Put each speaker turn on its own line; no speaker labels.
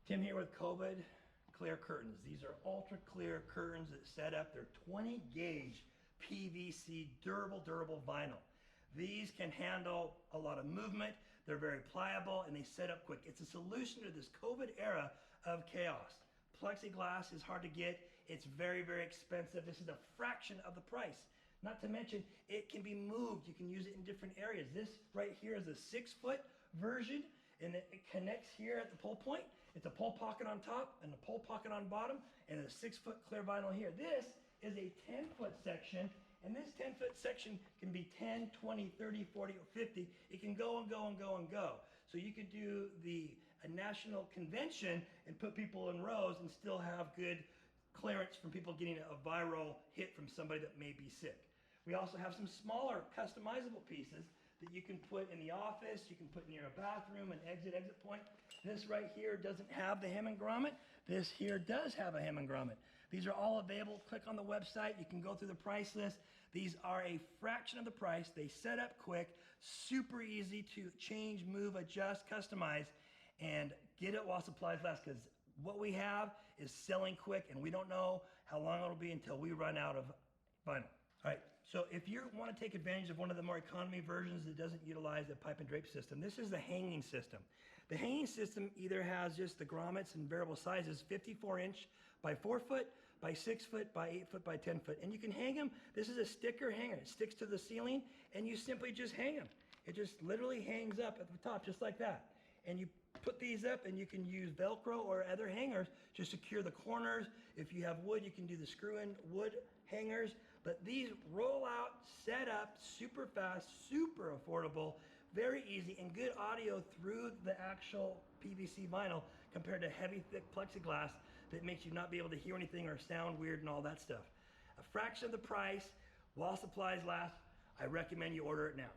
Tim here with COVID clear curtains. These are ultra clear curtains that set up. They're 20 gauge PVC durable vinyl. These can handle a lot of movement. They're very pliable and they set up quick. It's a solution to this COVID era of chaos. Plexiglass is hard to get. It's very expensive. This is a fraction of the price. Not to mention, it can be moved. You can use it in different areas. This right here is a 6-foot version, and it connects here at the pole point. It's a pole pocket on top and a pole pocket on bottom, and a 6-foot clear vinyl here. This is a 10-foot section, and this 10-foot section can be 10, 20, 30, 40, or 50. It can go and go and go and go. So you could do a national convention and put people in rows and still have good clearance from people getting a viral hit from somebody that may be sick. We also have some smaller customizable pieces that you can put in the office, you can put near a bathroom, an exit point. This right here doesn't have the hem and grommet. This here does have a hem and grommet. These are all available. Click on the website. You can go through the price list. These are a fraction of the price. They set up quick, super easy to change, move, adjust, customize, and get it while supplies last, because what we have is selling quick and we don't know how long it'll be until we run out of vinyl. All right, so if you want to take advantage of one of the more economy versions that doesn't utilize the pipe and drape system, this is the hanging system. The hanging system either has just the grommets and variable sizes, 54-inch by 4 foot, by 6 foot, by 8 foot, by 10 foot. And you can hang them. This is a sticker hanger. It sticks to the ceiling and you simply just hang them. It just literally hangs up at the top just like that. And you put these up and you can use Velcro or other hangers to secure the corners. If you have wood, you can do the screw-in wood hangers. But these roll out, set up, super fast, super affordable, very easy, and good audio through the actual PVC vinyl compared to heavy, thick plexiglass that makes you not be able to hear anything or sound weird and all that stuff. A fraction of the price, while supplies last. I recommend you order it now.